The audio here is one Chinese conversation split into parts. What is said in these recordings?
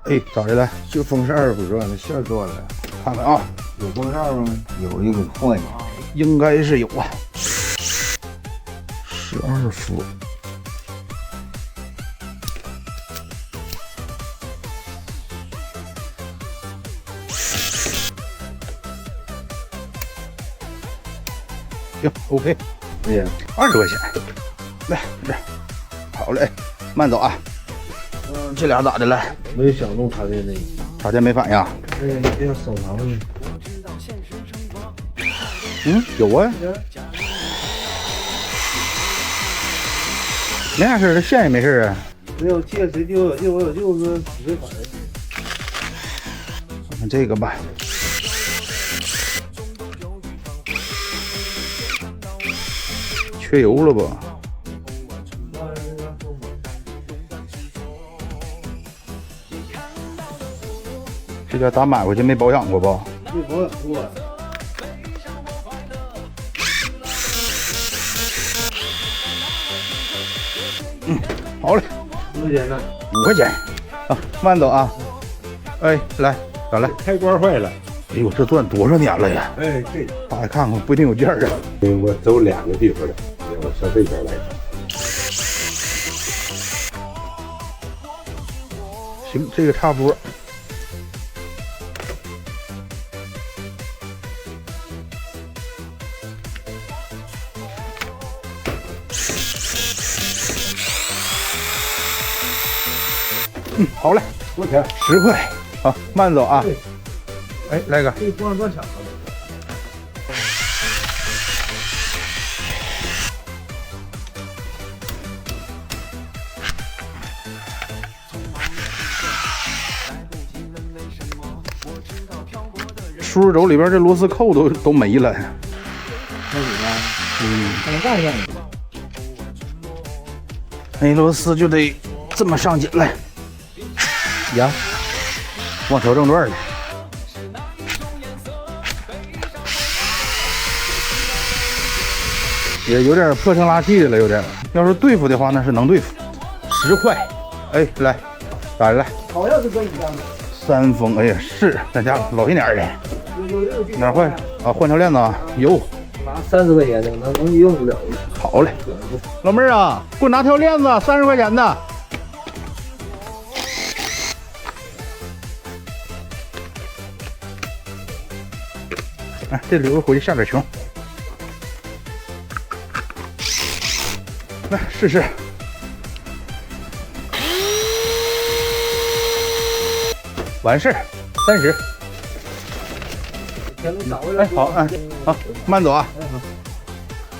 哎，咋的了？就风扇不转了，线断了。看看啊，有风扇吗？有一个换一个。应该是有啊。12伏。行 ，OK。哎呀，20块钱。来，这，好嘞，慢走啊。这俩咋的了？没有想动插电那个，插电没反应。哎，这样扫堂呢？嗯，有啊。没啥事儿，这线也没事儿啊。没有借谁丢？借我有舅说不会反应。看看这个吧。缺油了吧？这家咋买回去没保养过吧？没保养过。好嘞，多少钱呢？5块钱。啊，慢走啊。哎，来，咋了？开关坏了。哎呦，这钻多少年了呀？哎，对，打开看看，不一定有件儿啊。我走2个地方了，我上这边来。行，这个差不多。好嘞，多少钱？10块。好，慢走啊。哎，来个。这个光断抢了。输入轴里边这螺丝扣都没了。那你呢？还能干一下你？那螺丝就得这么上紧来。呀，往调正转了。也有点破声拉气的了，有点。要是对付的话，那是能对付。10块。哎，来，咋的了？好像是跟你一样的。3峰，哎呀，是咱家老些年的。哪坏了啊？换条链子啊？有。拿30块钱的，能用不了。好嘞，老妹儿啊，给我拿条链子，30块钱的。哎，这留着回去下点球。来试试。完事儿，30。哎，好，哎，好，慢走啊。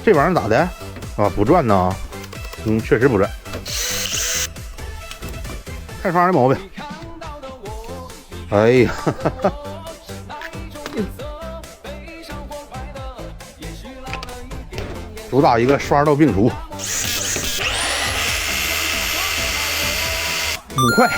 这玩意儿咋的？啊，不转呢。嗯，确实不转。开发的毛病。哎呀，哈哈哈。主打一个刷到病除。5块。